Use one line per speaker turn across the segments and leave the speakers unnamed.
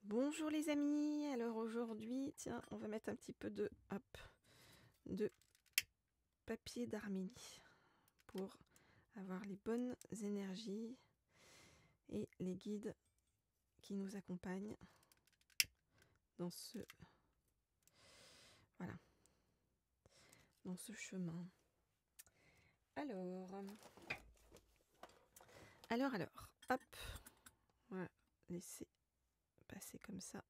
Bonjour les amis, alors aujourd'hui, tiens, on va mettre un petit peu de papier d'Arménie pour avoir les bonnes énergies et les guides qui nous accompagnent dans voilà, dans ce chemin. Alors, hop, on va laisser passer comme ça.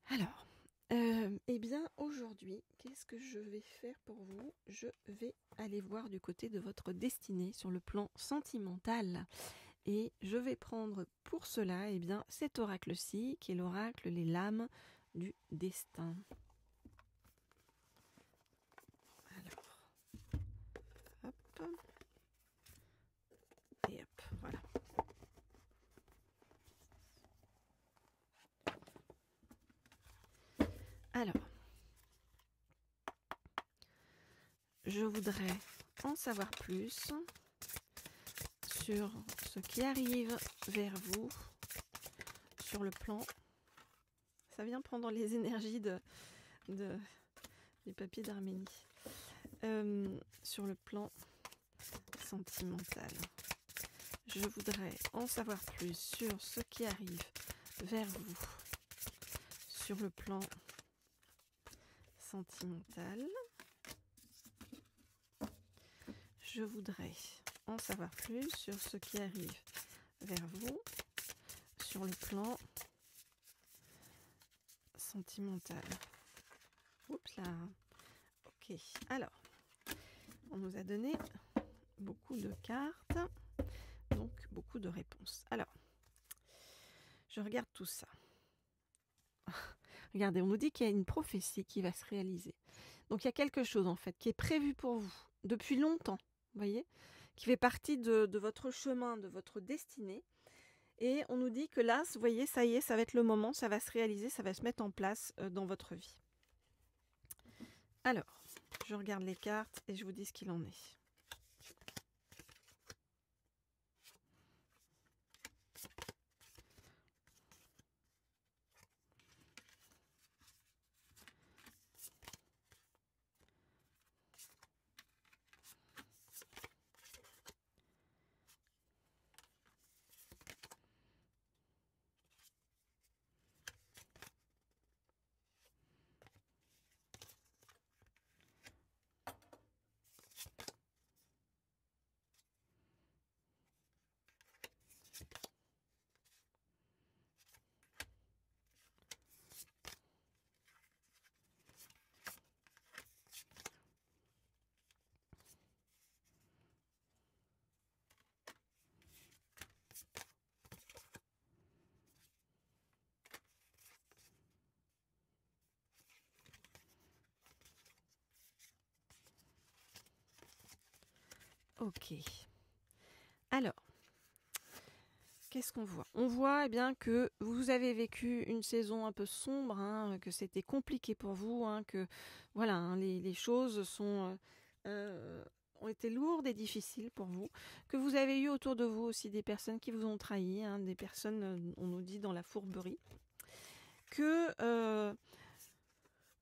Alors, eh bien aujourd'hui, qu'est-ce que je vais faire pour vous? Je vais aller voir du côté de votre destinée sur le plan sentimental. Et je vais prendre pour cela eh bien, cet oracle-ci, qui est l'oracle Les Lames du Destin. Alors, hop, et hop, voilà. Alors, je voudrais en savoir plus sur ce qui arrive vers vous sur le plan. Ça vient prendre les énergies du papier d'Arménie. Sur le plan sentimental. Je voudrais en savoir plus sur ce qui arrive vers vous sur le plan sentimental. Je voudrais en savoir plus sur ce qui arrive vers vous sur le plan sentimental. Oups là. Ok. Alors, on nous a donné beaucoup de cartes, donc beaucoup de réponses. Alors, je regarde tout ça. Regardez, on nous dit qu'il y a une prophétie qui va se réaliser. Donc il y a quelque chose en fait qui est prévu pour vous depuis longtemps, vous voyez, qui fait partie de votre chemin, de votre destinée. Et on nous dit que là, vous voyez, ça y est, ça va être le moment, ça va se réaliser, ça va se mettre en place dans votre vie. Alors, je regarde les cartes et je vous dis ce qu'il en est. Ok. Alors, qu'est-ce qu'on voit? On voit eh bien, que vous avez vécu une saison un peu sombre, hein, que c'était compliqué pour vous, hein, que voilà, hein, les choses ont été lourdes et difficiles pour vous, que vous avez eu autour de vous aussi des personnes qui vous ont trahi, hein, des personnes, on nous dit, dans la fourberie, que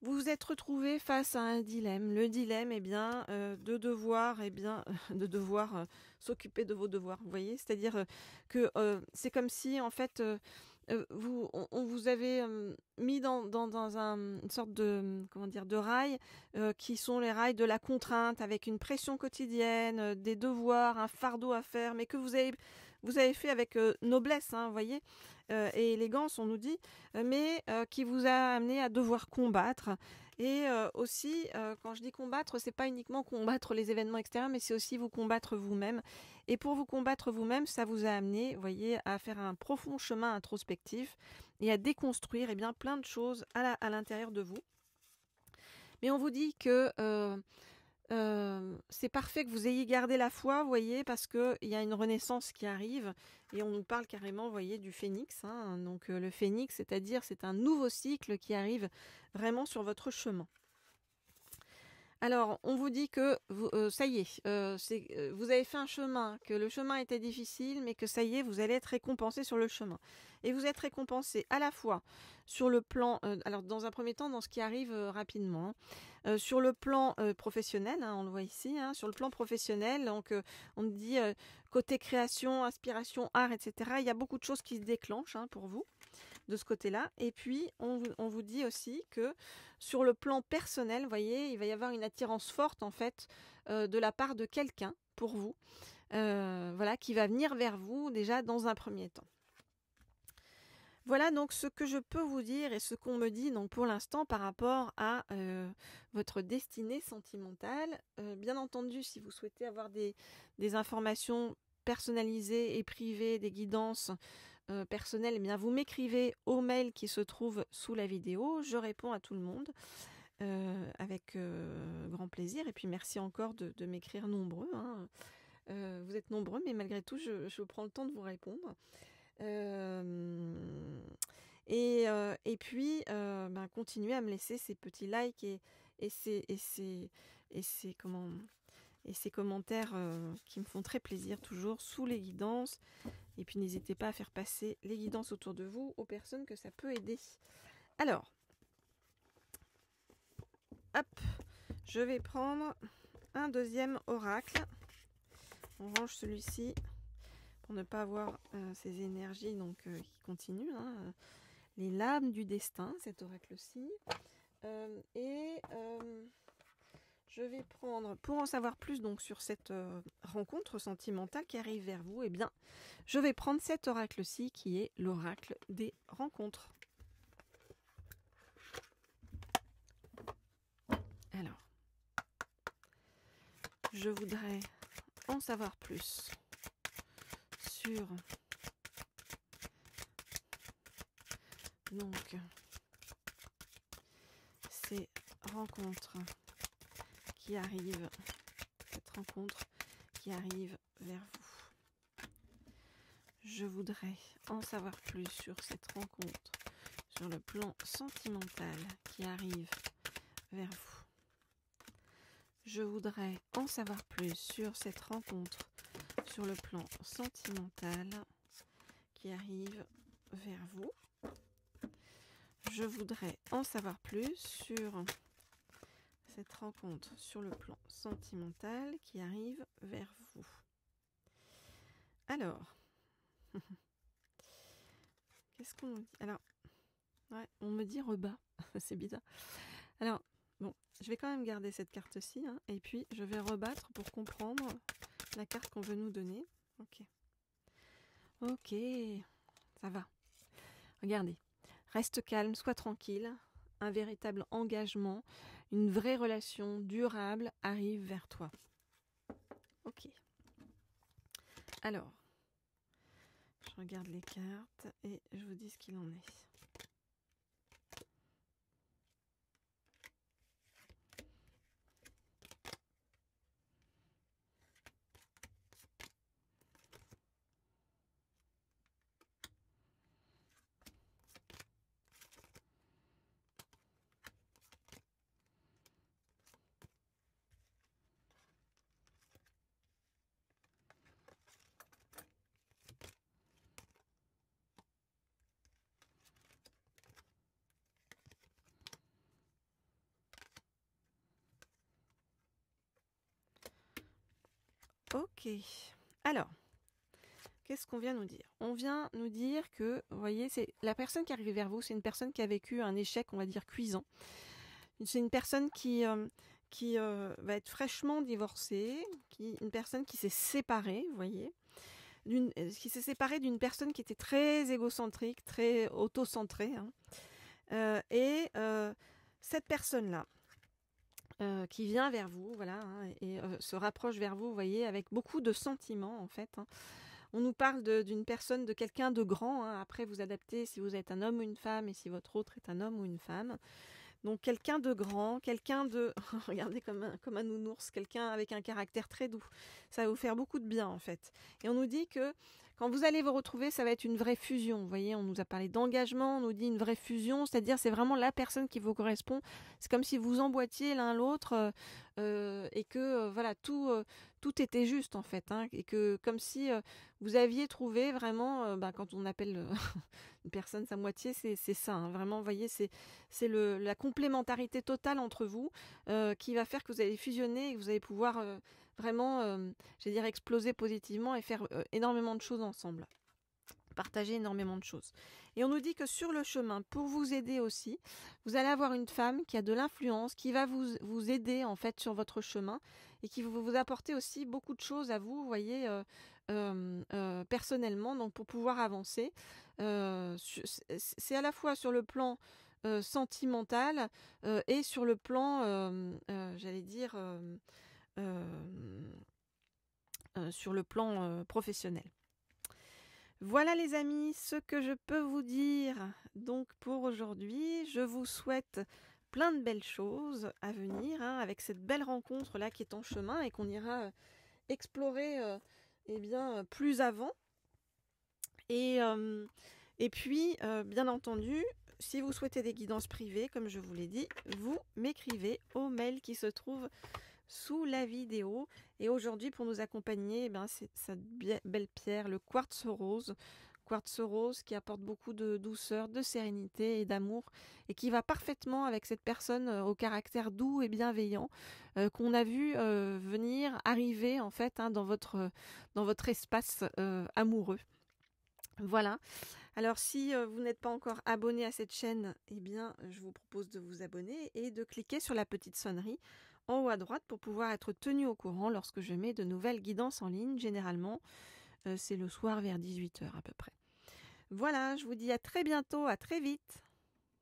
vous vous êtes retrouvé face à un dilemme. Le dilemme, eh bien, de devoir, s'occuper de vos devoirs. Vous voyez, c'est-à-dire que c'est comme si, en fait, on vous avait mis dans une sorte de, comment dire, de rails qui sont les rails de la contrainte, avec une pression quotidienne, des devoirs, un fardeau à faire, mais que vous avez fait avec noblesse, hein, vous voyez, et élégance, on nous dit, mais qui vous a amené à devoir combattre. Et aussi, quand je dis combattre, c'est pas uniquement combattre les événements extérieurs, mais c'est aussi vous combattre vous-même. Et pour vous combattre vous-même, ça vous a amené, vous voyez, à faire un profond chemin introspectif et à déconstruire eh bien, plein de choses à l'intérieur de vous. Mais on vous dit que c'est parfait que vous ayez gardé la foi, vous voyez, parce qu'il y a une renaissance qui arrive et on nous parle carrément, vous voyez, du phénix. Hein. Donc le phénix, c'est-à-dire c'est un nouveau cycle qui arrive vraiment sur votre chemin. Alors, on vous dit que ça y est, vous avez fait un chemin, que le chemin était difficile, mais que ça y est, vous allez être récompensé sur le chemin. Et vous êtes récompensé à la fois sur le plan, alors dans un premier temps, dans ce qui arrive rapidement, hein, sur le plan professionnel, hein, on le voit ici, hein, sur le plan professionnel, donc on dit côté création, inspiration, art, etc. Il y a beaucoup de choses qui se déclenchent hein, pour vous de ce côté-là. Et puis, on vous dit aussi que sur le plan personnel, vous voyez, il va y avoir une attirance forte, en fait, de la part de quelqu'un pour vous, voilà, qui va venir vers vous déjà dans un premier temps. Voilà donc ce que je peux vous dire et ce qu'on me dit donc pour l'instant par rapport à votre destinée sentimentale. Bien entendu, si vous souhaitez avoir des informations personnalisées et privées, des guidances personnelles, eh bien vous m'écrivez au mail qui se trouve sous la vidéo. Je réponds à tout le monde avec grand plaisir. Et puis merci encore de m'écrire nombreux. Hein. Vous êtes nombreux, mais malgré tout, je prends le temps de vous répondre. Et puis, continuez à me laisser ces petits likes et ces commentaires qui me font très plaisir toujours sous les guidances. Et puis n'hésitez pas à faire passer les guidances autour de vous aux personnes que ça peut aider. Alors, hop, je vais prendre un deuxième oracle. On range celui-ci pour ne pas avoir ces énergies qui continuent. Hein, les lames du destin, cet oracle-ci. Je vais prendre, pour en savoir plus donc sur cette rencontre sentimentale qui arrive vers vous, eh bien, je vais prendre cet oracle-ci qui est l'oracle des rencontres. Alors, je voudrais en savoir plus sur donc ces rencontres qui arrivent, cette rencontre qui arrive vers vous. Je voudrais en savoir plus sur cette rencontre, sur le plan sentimental qui arrive vers vous. Je voudrais en savoir plus sur cette rencontre, sur le plan sentimental qui arrive vers vous. Je voudrais en savoir plus sur cette rencontre sur le plan sentimental qui arrive vers vous. Alors, qu'est-ce qu'on me dit? Alors, ouais, on me dit rebat, c'est bizarre. Alors, bon, je vais quand même garder cette carte-ci, hein, et puis je vais rebattre pour comprendre la carte qu'on veut nous donner. Ok, ça va. Regardez, reste calme, sois tranquille. Un véritable engagement, une vraie relation durable arrive vers toi. Ok. Alors, je regarde les cartes et je vous dis ce qu'il en est. Ok, alors, qu'est-ce qu'on vient nous dire? On vient nous dire que, vous voyez, c'est la personne qui arrive vers vous, c'est une personne qui a vécu un échec, on va dire, cuisant. C'est une personne qui va être fraîchement divorcée, une personne qui s'est séparée, vous voyez, qui s'est séparée d'une personne qui était très égocentrique, très auto-centrée. Hein. Cette personne-là, qui vient vers vous, voilà, hein, et se rapproche vers vous, vous voyez, avec beaucoup de sentiments en fait. Hein. On nous parle d'une personne, de quelqu'un de grand. Hein. Après, vous adaptez si vous êtes un homme ou une femme et si votre autre est un homme ou une femme. Donc quelqu'un de grand, quelqu'un de, regardez comme un nounours, quelqu'un avec un caractère très doux. ça va vous faire beaucoup de bien en fait. Et on nous dit que quand vous allez vous retrouver, ça va être une vraie fusion. Vous voyez, on nous a parlé d'engagement, on nous dit une vraie fusion, c'est-à-dire c'est vraiment la personne qui vous correspond. C'est comme si vous emboîtiez l'un l'autre et que voilà, tout était juste en fait. Hein, et que comme si vous aviez trouvé vraiment, quand on appelle une personne sa moitié, c'est ça. Hein, vraiment, vous voyez, c'est la complémentarité totale entre vous qui va faire que vous allez fusionner et que vous allez pouvoir vraiment, j'allais dire, exploser positivement et faire énormément de choses ensemble. Partager énormément de choses. Et on nous dit que sur le chemin, pour vous aider aussi, vous allez avoir une femme qui a de l'influence, qui va vous aider en fait sur votre chemin et qui va vous apporter aussi beaucoup de choses à vous, voyez, personnellement, donc pour pouvoir avancer. C'est à la fois sur le plan sentimental et sur le plan, j'allais dire, sur le plan professionnel. Voilà les amis, ce que je peux vous dire donc pour aujourd'hui. Je vous souhaite plein de belles choses à venir avec cette belle rencontre là qui est en chemin et qu'on ira explorer plus avant. Et puis, bien entendu, si vous souhaitez des guidances privées, comme je vous l'ai dit, vous m'écrivez au mail qui se trouve sous la vidéo. Et aujourd'hui, pour nous accompagner, c'est cette belle pierre, le quartz rose qui apporte beaucoup de douceur, de sérénité et d'amour et qui va parfaitement avec cette personne au caractère doux et bienveillant qu'on a vu venir arriver en fait dans votre espace amoureux. Voilà. Alors si vous n'êtes pas encore abonné à cette chaîne, je vous propose de vous abonner et de cliquer sur la petite sonnerie en haut à droite pour pouvoir être tenu au courant lorsque je mets de nouvelles guidances en ligne. Généralement, c'est le soir vers 18h à peu près. Voilà, je vous dis à très bientôt, à très vite.